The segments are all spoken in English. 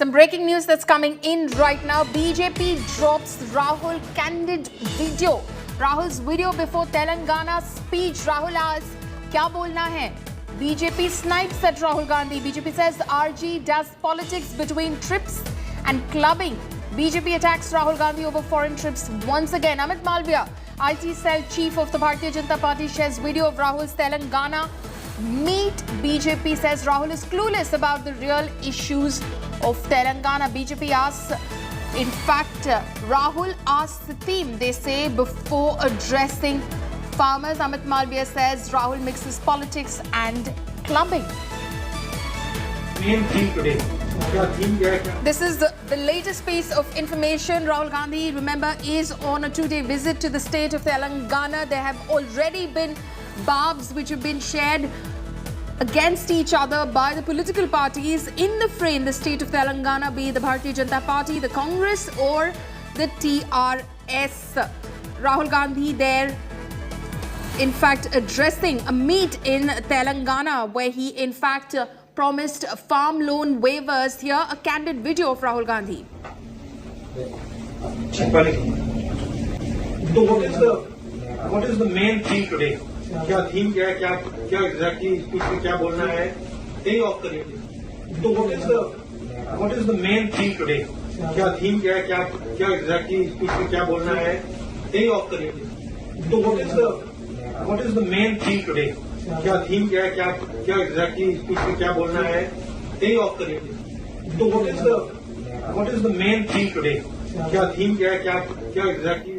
Some breaking news that's coming in right now. BJP drops Rahul Candid video. Rahul's video before Telangana speech. Rahul asks, "Kya bolna hai?" BJP snipes at Rahul Gandhi. BJP says RG does politics between trips and clubbing. BJP attacks Rahul Gandhi over foreign trips once again. Amit Malviya, IT cell chief of the Bharatiya Janata Party, shares video of Rahul's Telangana meet. BJP says Rahul is clueless about the real issues of Telangana. BJP asks, in fact, Rahul asks the team, they say, before addressing farmers. Amit Malviya says Rahul mixes politics and clubbing. Main theme today. This is the latest piece of information. Rahul Gandhi, remember, is on a two-day visit to the state of Telangana. There have already been barbs which have been shared against each other by the political parties in the fray in the state of Telangana, be it the Bharatiya Janata Party, the Congress or the TRS. Rahul Gandhi there, in fact, addressing a meet in Telangana where he, in fact, promised farm loan waivers. Here, a candid video of Rahul Gandhi. So what is the main theme today? क्या theme क्या है, क्या exactly speech में क्या बोलना है, यही of करिए. तो what is the main theme today? क्या थीम क्या है, क्या एग्जैक्टली स्पीच में क्या बोलना है, यही ऑफ करिए. तो what is the main theme today? क्या थीम क्या है, क्या एग्जैक्टली स्पीच में क्या बोलना है, यही ऑफ करिए. तो what is the main theme today? क्या थीम क्या है, क्या exactly.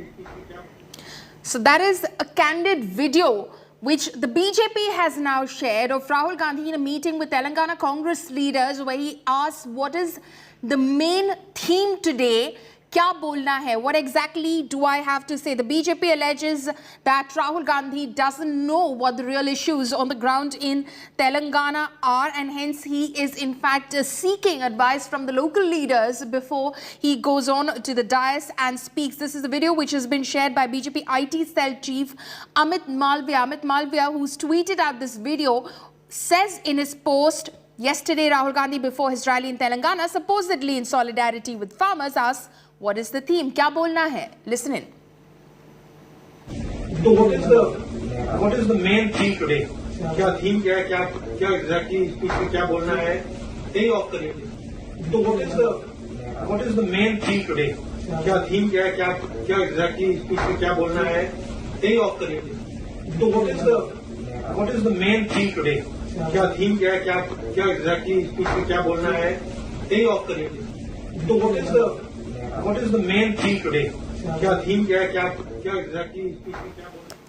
So that is a candid video which the BJP has now shared of Rahul Gandhi in a meeting with Telangana Congress leaders where he asks what is the main theme today. Kya bolna hai? What exactly do I have to say? The BJP alleges that Rahul Gandhi doesn't know what the real issues on the ground in Telangana are, and hence he is in fact seeking advice from the local leaders before he goes on to the dais and speaks. This is the video which has been shared by BJP IT cell chief Amit Malviya. Amit Malviya, who's tweeted out this video, says in his post, yesterday Rahul Gandhi, before his rally in Telangana, supposedly in solidarity with farmers, asks, what is the theme? Kya bolna hai? Listen in. So what is the main theme today? क्या theme क्या है, क्या exactly speech में क्या बोलना है, यही of करिए. तो what is the main theme today? क्या थीम क्या है, क्या एग्जैक्टली स्पीच में क्या बोलना है, यही ऑफ करिए. तो what is the main theme today? क्या थीम क्या है, क्या एग्जैक्टली स्पीच में क्या बोलना है, यही ऑफ करिए. तो what is the main theme today? क्या थीम क्या है, क्या एग्जैक्टली स्पीच में क्या बोलना है.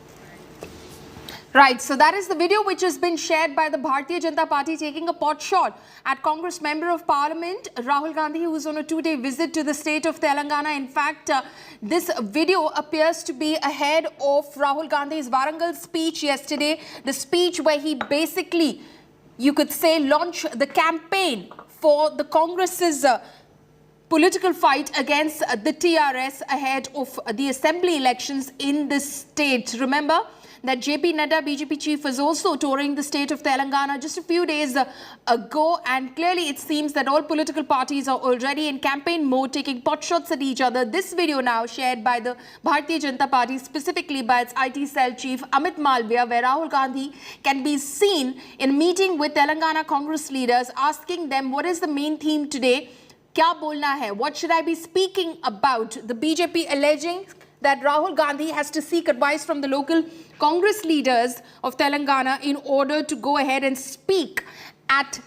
Right, so that is the video which has been shared by the Bharatiya Janata Party taking a pot shot at Congress Member of Parliament Rahul Gandhi, who is on a two-day visit to the state of Telangana. In fact, this video appears to be ahead of Rahul Gandhi's Warangal speech yesterday, the speech where he basically, you could say, launched the campaign for the Congress's political fight against the TRS ahead of the assembly elections in the state. Remember that JP Nadda, BJP chief, was also touring the state of Telangana just a few days ago, and clearly it seems that all political parties are already in campaign mode, taking pot shots at each other. This video now shared by the Bharatiya Janata Party, specifically by its IT cell chief Amit Malviya, where Rahul Gandhi can be seen in a meeting with Telangana Congress leaders, asking them what is the main theme today. Kya bolna hai? What should I be speaking about? The BJP alleging that Rahul Gandhi has to seek advice from the local Congress leaders of Telangana in order to go ahead and speak at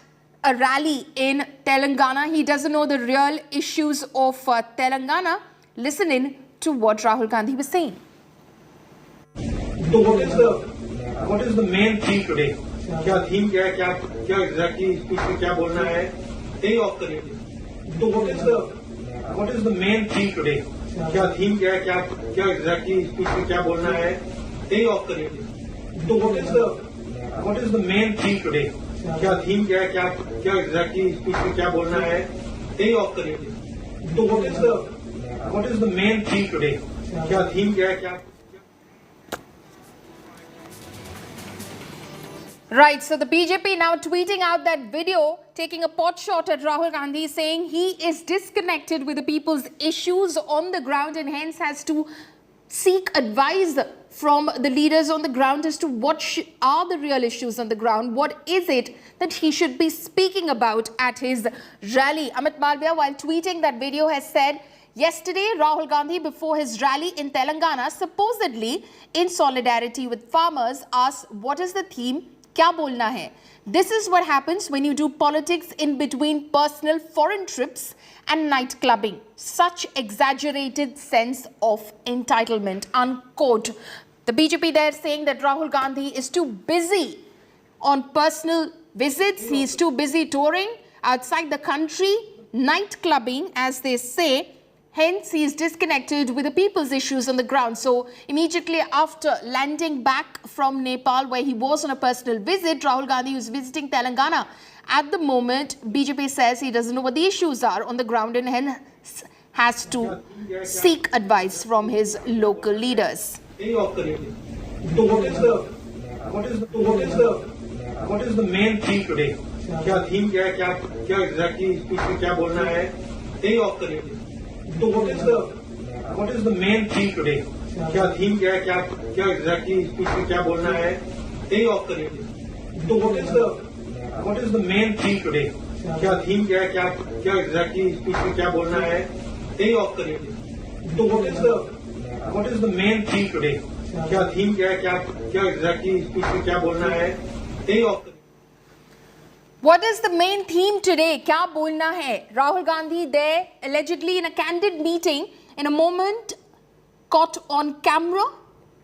a rally in Telangana. He doesn't know the real issues of Telangana. Listen in to what Rahul Gandhi was saying. So what is the main theme today? क्या theme क्या है, क्या exactly speech में क्या बोलना है, यही of करिए. तो what is the main theme today? क्या थीम क्या है, क्या एग्जैक्टली स्पीच में क्या बोलना है, यही ऑफ करिए. तो what is the main theme today? क्या थीम क्या है, क्या एग्जैक्टली स्पीच में क्या बोलना है, यही ऑफ करिए. तो what is the main theme today? क्या थीम क्या है, क्या Right, so the BJP now tweeting out that video, taking a pot shot at Rahul Gandhi, saying he is disconnected with the people's issues on the ground and hence has to seek advice from the leaders on the ground as to what are the real issues on the ground. What is it that he should be speaking about at his rally? Amit Malviya, while tweeting that video, has said, yesterday, Rahul Gandhi, before his rally in Telangana, supposedly in solidarity with farmers, asked, what is the theme? Kya bolna hai? This is what happens when you do politics in between personal foreign trips and night clubbing. Such exaggerated sense of entitlement, unquote. The BJP there saying that Rahul Gandhi is too busy on personal visits. He is too busy touring outside the country, night clubbing, as they say. Hence, he is disconnected with the people's issues on the ground. So, immediately after landing back from Nepal, where he was on a personal visit, Rahul Gandhi was visiting Telangana. At the moment, BJP says he doesn't know what the issues are on the ground and hence has to seek advice from his local leaders. What is the main theme today? क्या theme क्या है? क्या exactly speech में क्या बोलना है? यही off करिए. So what is the main theme today? क्या theme क्या है? क्या exactly speech में क्या बोलना है? यही off करिए. So what is the main theme today? क्या theme क्या है? क्या exactly speech में क्या बोलना है? यही off करिए. So what is the main theme today? क्या theme क्या है? क्या exactly speech में क्या बोलना है? यही off करिए. What is the main theme today? Kya bolna hai? Rahul Gandhi there allegedly in a candid meeting, in a moment caught on camera,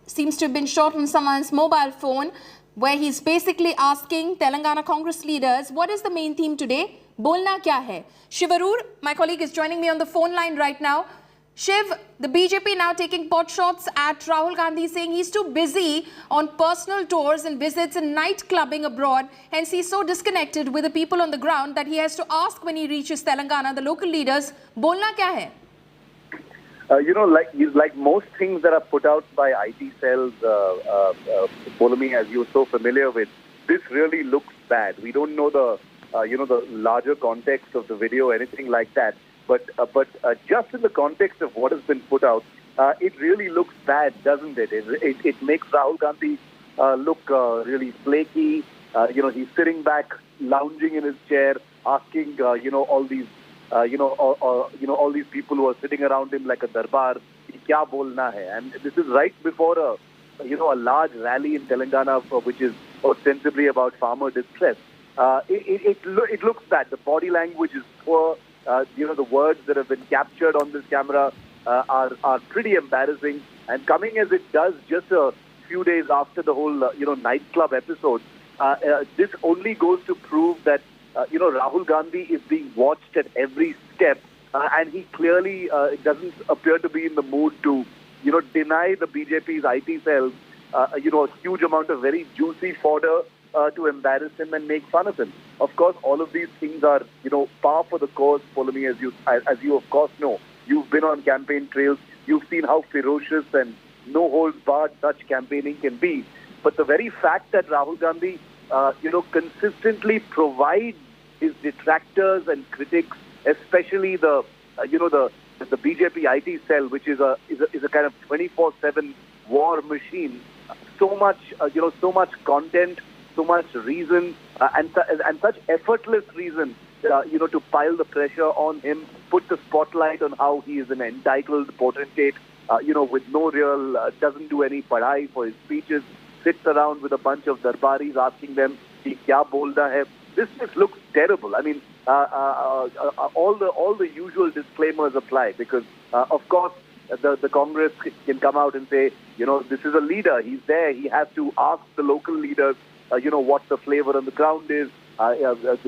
seems to have been shot on someone's mobile phone, where he's basically asking Telangana Congress leaders, what is the main theme today? Bolna kya hai? Shivarur, my colleague, is joining me on the phone line right now. Shiv, the BJP now taking pot shots at Rahul Gandhi, saying he's too busy on personal tours and visits and night clubbing abroad. Hence, he's so disconnected with the people on the ground that he has to ask when he reaches Telangana, the local leaders, bolna kya hai? Like most things that are put out by IT cells, Polomi, as you're so familiar with, this really looks bad. We don't know the larger context of the video, anything like that. But just in the context of what has been put out, it really looks bad, doesn't it? It makes Rahul Gandhi look really flaky. He's sitting back, lounging in his chair, asking all these all these people who are sitting around him like a darbar, kya bolna hai? And this is right before a large rally in Telangana, which is ostensibly about farmer distress. It looks bad. The body language is poor. The words that have been captured on this camera are pretty embarrassing. And coming as it does just a few days after the whole, nightclub episode, this only goes to prove that, Rahul Gandhi is being watched at every step. And he clearly doesn't appear to be in the mood to, deny the BJP's IT cells, a huge amount of very juicy fodder to embarrass him and make fun of him. Of course, all of these things are, par for the course, Polomi, as you of course know. You've been on campaign trails. You've seen how ferocious and no-holds-barred such campaigning can be. But the very fact that Rahul Gandhi, consistently provides his detractors and critics, especially the BJP IT cell, which is a kind of 24/7 war machine, so much content, so much reason, and such effortless reason, to pile the pressure on him, put the spotlight on how he is an entitled potentate, with no real, doesn't do any padhai for his speeches, sits around with a bunch of darbaris asking them, ki kya bolna hai? This just looks terrible. I mean, all the usual disclaimers apply because, of course, the Congress can come out and say, this is a leader. He's there. He has to ask the local leaders, what the flavor on the ground is.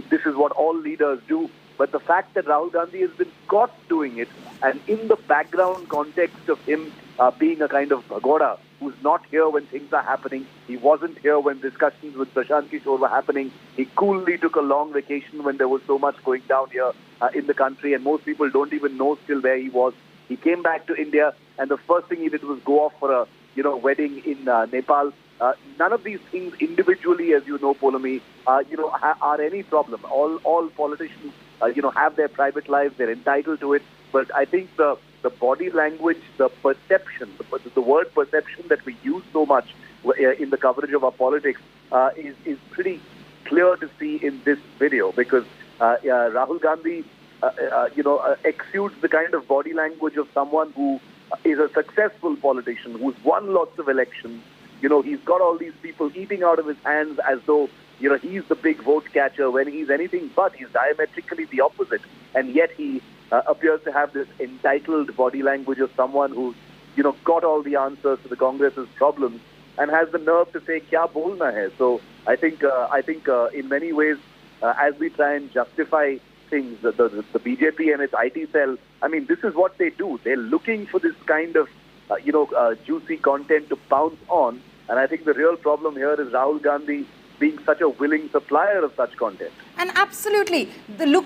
This is what all leaders do. But the fact that Rahul Gandhi has been caught doing it, and in the background context of him being a kind of Bhagoda, who's not here when things are happening, he wasn't here when discussions with Prashant Kishore were happening, he coolly took a long vacation when there was so much going down here in the country, and most people don't even know still where he was. He came back to India, and the first thing he did was go off for a wedding in Nepal. None of these things individually, as you know, Polomi, are any problem. All politicians, have their private lives. They're entitled to it. But I think the body language, the perception, the word perception that we use so much in the coverage of our politics is pretty clear to see in this video, because Rahul Gandhi, exudes the kind of body language of someone who is a successful politician, who's won lots of elections. He's got all these people eating out of his hands as though, he's the big vote catcher, when he's anything but. He's diametrically the opposite. And yet he appears to have this entitled body language of someone who's, got all the answers to the Congress's problems and has the nerve to say, kya bolna hai? So I think in many ways, as we try and justify things, the BJP and its IT cell, I mean, this is what they do. They're looking for this kind of, juicy content to pounce on. And I think the real problem here is Rahul Gandhi being such a willing supplier of such content. And absolutely, the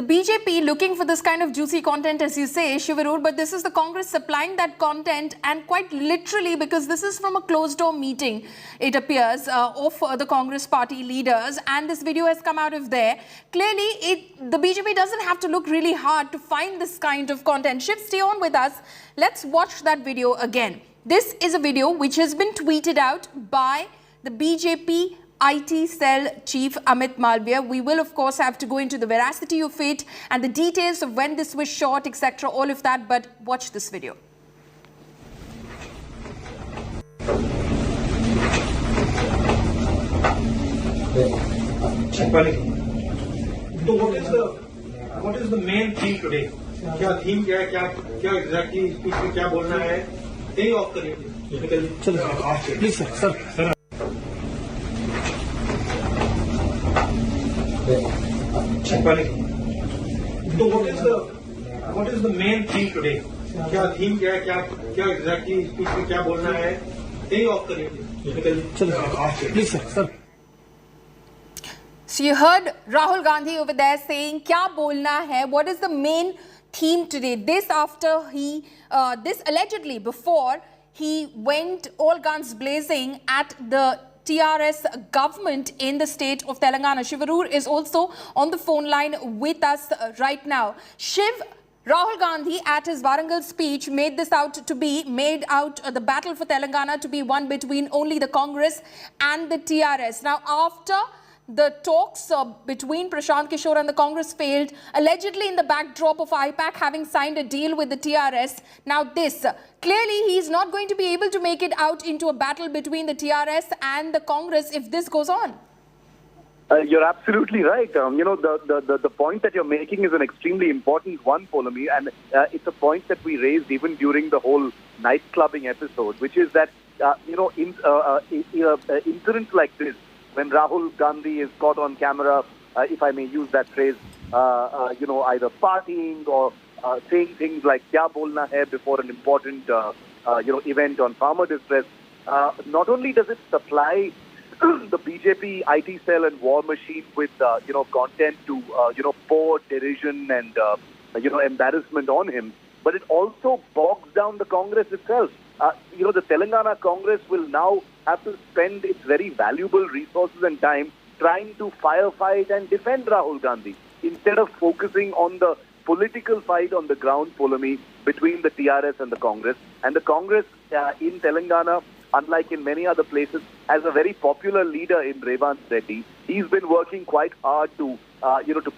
BJP looking for this kind of juicy content, as you say, Shivarur, but this is the Congress supplying that content, and quite literally, because this is from a closed-door meeting, it appears, of the Congress party leaders, and this video has come out of there. Clearly, the BJP doesn't have to look really hard to find this kind of content. Shiv, stay on with us. Let's watch that video again. This is a video which has been tweeted out by the BJP IT cell chief Amit Malviya. We will of course have to go into the veracity of it and the details of when this was shot, etc., all of that, but watch this video. So what is the main theme today? क्या theme क्या है, क्या exactly speech में क्या बोलना है? यही off करिए. चलो, please sir. So what is the main theme today? क्या theme क्या है, क्या exactly speech में क्या बोलना है? यही off करिए. चलो, please sir. So you heard Rahul Gandhi over there saying, "Kya bolna hai?" What is the main theme today? This after this allegedly before he went all guns blazing at the TRS government in the state of Telangana. Shivarur is also on the phone line with us right now. Shiv, Rahul Gandhi at his Warangal speech made the battle for Telangana to be one between only the Congress and the TRS. Now, after the talks between Prashant Kishore and the Congress failed, allegedly in the backdrop of IPAC having signed a deal with the TRS. Now this, clearly he is not going to be able to make it out into a battle between the TRS and the Congress if this goes on. You're absolutely right. The point that you're making is an extremely important one, Polomi, and it's a point that we raised even during the whole night clubbing episode, which is that, incidents like this, when Rahul Gandhi is caught on camera, if I may use that phrase, either partying or saying things like "kya bolna hai" before an important, event on farmer distress, not only does it supply the BJP IT cell and war machine with, content to, pour derision and, embarrassment on him, but it also bogs down the Congress itself. The Telangana Congress will now have to spend its very valuable resources and time trying to firefight and defend Rahul Gandhi instead of focusing on the political fight on the ground, Polomi, between the TRS and the Congress. And the Congress in Telangana, unlike in many other places, has a very popular leader in Revant Reddy. He's been working quite hard to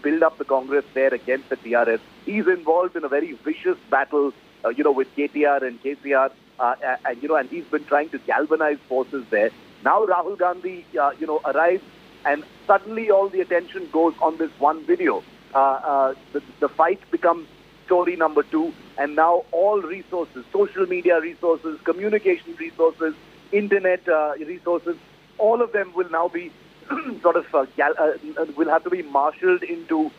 build up the Congress there against the TRS. He's involved in a very vicious battle, with KTR and KCR. And he's been trying to galvanize forces there. Now Rahul Gandhi, arrives, and suddenly all the attention goes on this one video. The fight becomes story number 2, and now all resources, social media resources, communication resources, internet resources, all of them will now be will have to be marshaled into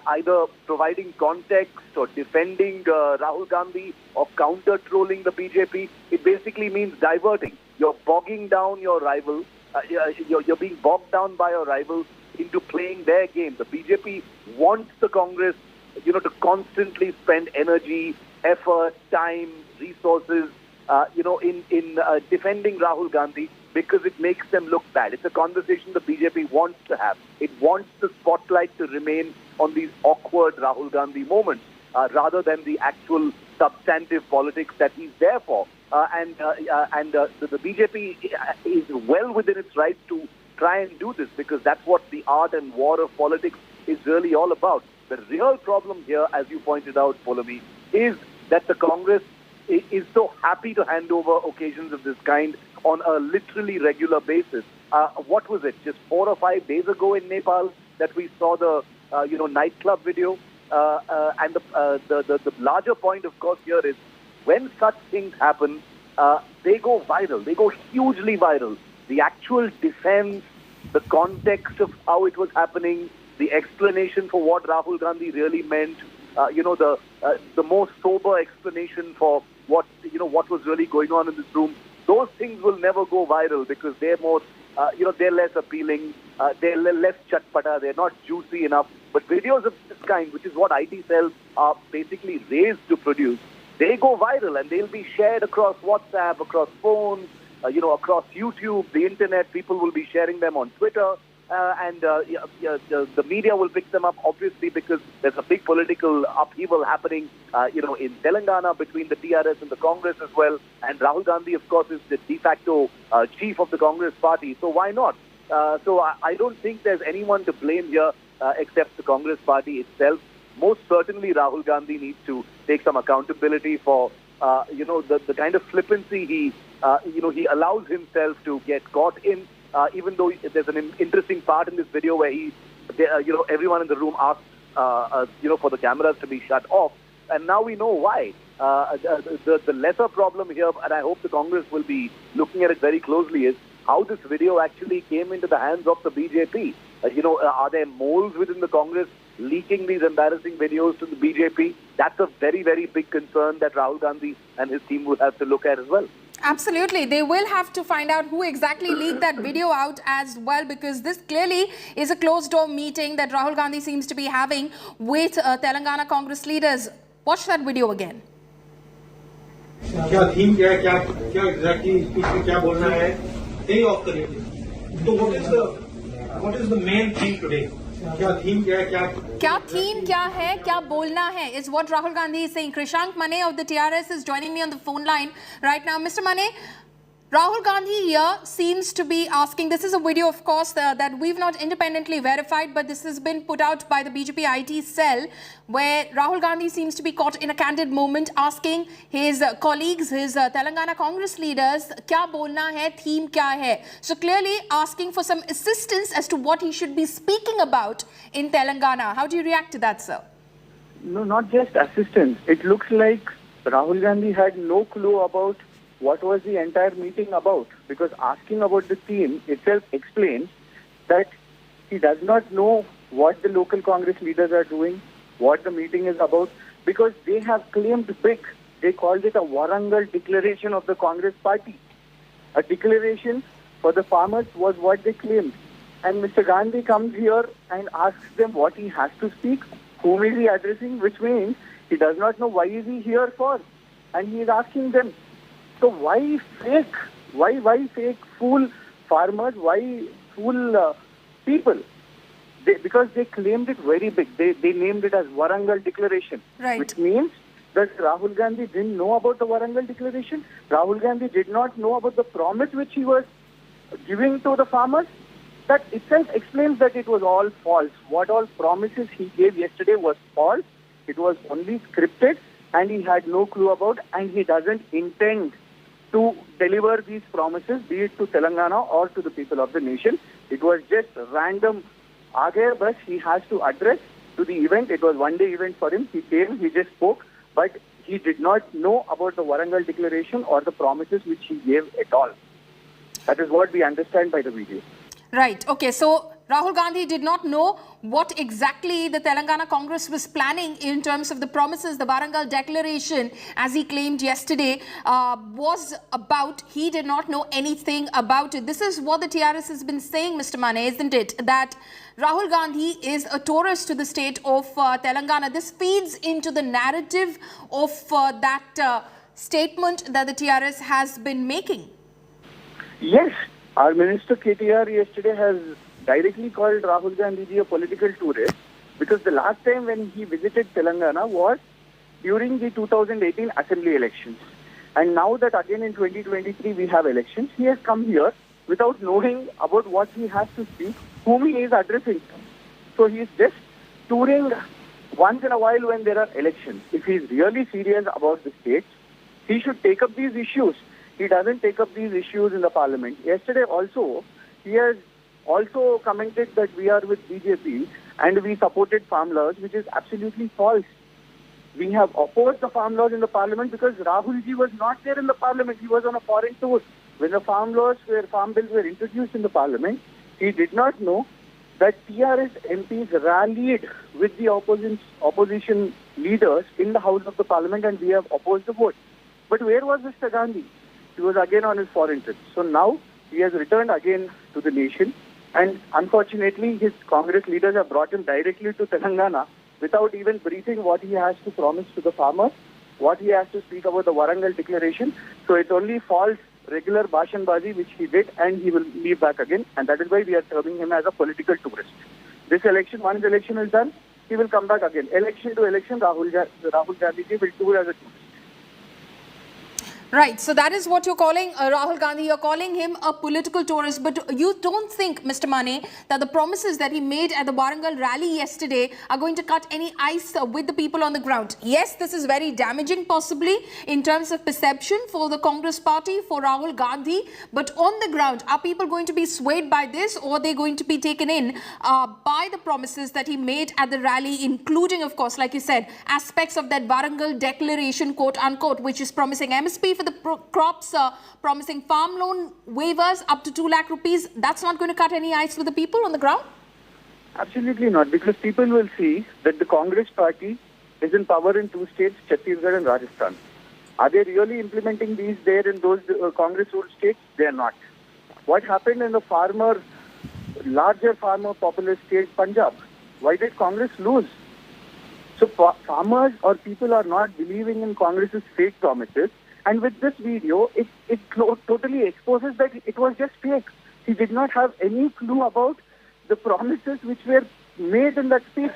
either providing context or defending Rahul Gandhi or counter-trolling the BJP. It basically means diverting. You're bogging down your rival. You're being bogged down by your rival into playing their game. The BJP wants the Congress, to constantly spend energy, effort, time, resources, in defending Rahul Gandhi because it makes them look bad. It's a conversation the BJP wants to have. It wants the spotlight to remain on these awkward Rahul Gandhi moments rather than the actual substantive politics that he's there for. The BJP is well within its right to try and do this because that's what the art and war of politics is really all about. The real problem here, as you pointed out, Polami, is that the Congress is so happy to hand over occasions of this kind on a literally regular basis. What was it? Just 4 or 5 days ago in Nepal that we saw the nightclub video. The larger point, of course, here is when such things happen, they go viral. They go hugely viral. The actual defense, the context of how it was happening, the explanation for what Rahul Gandhi really meant, the more sober explanation for what was really going on in this room. Those things will never go viral because they're more, they're less appealing, they're less chatpata, they're not juicy enough. But videos of this kind, which is what IT cells are basically raised to produce, they go viral and they'll be shared across WhatsApp, across phones, across YouTube, the internet. People will be sharing them on Twitter. The media will pick them up, obviously, because there's a big political upheaval happening, in Telangana between the TRS and the Congress as well. And Rahul Gandhi, of course, is the de facto chief of the Congress party. So why not? So I don't think there's anyone to blame here except the Congress party itself. Most certainly, Rahul Gandhi needs to take some accountability for, the kind of flippancy he allows himself to get caught in. Even though there's an interesting part in this video where everyone in the room asks, for the cameras to be shut off. And now we know why. The lesser problem here, and I hope the Congress will be looking at it very closely, is how this video actually came into the hands of the BJP. Are there moles within the Congress leaking these embarrassing videos to the BJP? That's a very, very big concern that Rahul Gandhi and his team will have to look at as well. Absolutely. They will have to find out who exactly leaked that video out as well, because this clearly is a closed-door meeting that Rahul Gandhi seems to be having with Telangana Congress leaders. Watch that video again. क्या theme क्या है, क्या exactly speech में क्या बोलना है, यही of करिए. तो what is the main theme today? क्या थीम क्या है, क्या बोलना है, is what Rahul Gandhi is saying. Krishank Mane of the TRS is joining me on the phone line right now. Mr. Mane, Rahul Gandhi here seems to be asking, this is a video, of course, that we've not independently verified, but this has been put out by the BJP IT cell, where Rahul Gandhi seems to be caught in a candid moment asking his colleagues, his Telangana Congress leaders, kya bolna hai, theme kya hai? So clearly asking for some assistance as to what he should be speaking about in Telangana. How do you react to that, sir? No, not just assistance. It looks like Rahul Gandhi had no clue about what was the entire meeting about, because asking about the theme itself explains that he does not know what the local Congress leaders are doing, what the meeting is about, because they have claimed big. They called it a Warangal declaration of the Congress party. A declaration for the farmers was what they claimed. And Mr. Gandhi comes here and asks them what he has to speak, whom is he addressing, which means he does not know why is he here for. And he is asking them. So why fake? Why fake fool farmers? Why fool people? Because they claimed it very big. They named it as Warangal Declaration, right, which means that Rahul Gandhi didn't know about the Warangal Declaration. Rahul Gandhi did not know about the promise which he was giving to the farmers. That itself explains that it was all false. What all promises he gave yesterday was false. It was only scripted, and he had no clue about, and he doesn't intend to deliver these promises, be it to Telangana or to the people of the nation. It was just random aage bus he has to address to the event. It was one-day event for him. He came, he just spoke, but he did not know about the Warangal Declaration or the promises which he gave at all. That is what we understand by the video. Right. Okay. So Rahul Gandhi did not know what exactly the Telangana Congress was planning in terms of the promises. The Warangal Declaration, as he claimed yesterday, was about. He did not know anything about it. This is what the TRS has been saying, Mr. Mane, isn't it? That Rahul Gandhi is a tourist to the state of Telangana. This feeds into the narrative of that statement that the TRS has been making. Yes, our Minister KTR yesterday has directly called Rahul Gandhi a political tourist, because the last time when he visited Telangana was during the 2018 assembly elections. And now that again in 2023 we have elections, he has come here without knowing about what he has to speak, whom he is addressing. So he is just touring once in a while when there are elections. If he is really serious about the state, he should take up these issues. He doesn't take up these issues in the parliament. Yesterday also, he has also commented that we are with BJP and we supported farm laws, which is absolutely false. We have opposed the farm laws in the parliament because Rahulji was not there in the parliament. He was on a foreign tour. When the farm bills were introduced in the parliament, he did not know that TRS MPs rallied with the opposition leaders in the House of the Parliament, and we have opposed the vote. But where was Mr. Gandhi? He was again on his foreign trip. So now he has returned again to the nation, and unfortunately his Congress leaders have brought him directly to Telangana without even briefing what he has to promise to the farmers, what he has to speak about the Warangal declaration. So it's only false regular Bashanbazi which he did, and he will leave back again, and that is why we are terming him as a political tourist. This election, once election is done, he will come back again. Election to election, Rahul Gandhi will tour as a tourist. Right, so that is what you're calling Rahul Gandhi. You're calling him a political tourist, but you don't think, Mr. Mane, that the promises that he made at the Warangal rally yesterday are going to cut any ice with the people on the ground? Yes, this is very damaging possibly in terms of perception for the Congress party, for Rahul Gandhi, but on the ground, are people going to be swayed by this, or are they going to be taken in by the promises that he made at the rally, including, of course, like you said, aspects of that Warangal declaration, quote unquote, which is promising MSP for the crops, promising farm loan waivers up to 2 lakh rupees? That's not going to cut any ice with the people on the ground? Absolutely not, because people will see that the Congress party is in power in 2 states, Chhattisgarh and Rajasthan. Are they really implementing these there in those Congress-ruled states? They are not. What happened in the larger farmer populous state, Punjab? Why did Congress lose? So farmers or people are not believing in Congress's fake promises. And with this video, it totally exposes that it was just fake. He did not have any clue about the promises which were made in that speech.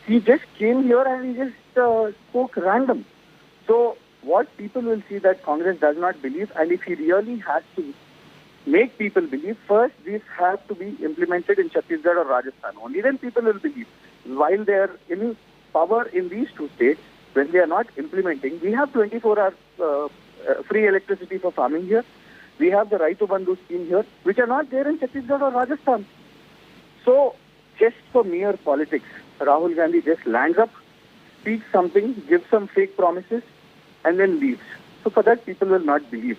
He just came here and he just spoke random. So what people will see that Congress does not believe, and if he really has to make people believe, first these have to be implemented in Chhattisgarh or Rajasthan. Only then people will believe. While they are in power in these 2 states, when they are not implementing, we have 24-hour free electricity for farming here. We have the Right to Bandhu scheme here, which are not there in Chhattisgarh or Rajasthan. So, just for mere politics, Rahul Gandhi just lands up, speaks something, gives some fake promises, and then leaves. So for that, people will not believe.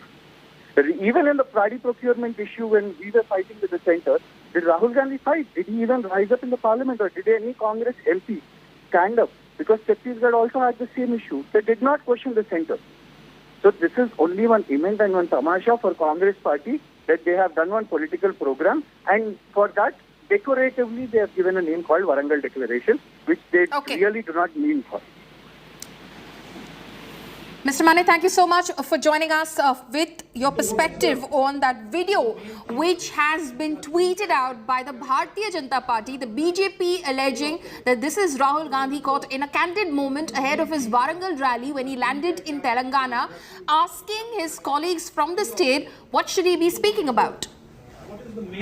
Even in the paddy procurement issue, when we were fighting with the centre, did Rahul Gandhi fight? Did he even rise up in the parliament, or did any Congress MP stand up? Because Chhattisgarh also had the same issue. They did not question the centre. So this is only one event and one tamasha for Congress party, that they have done one political program, and for that, decoratively, they have given a name called Warangal Declaration, which they really do not mean for. Mr. Mane, thank you so much for joining us with your perspective on that video, which has been tweeted out by the Bharatiya Janata Party, the BJP, alleging that this is Rahul Gandhi caught in a candid moment ahead of his Warangal rally when he landed in Telangana, asking his colleagues from the state what should he be speaking about. What is the main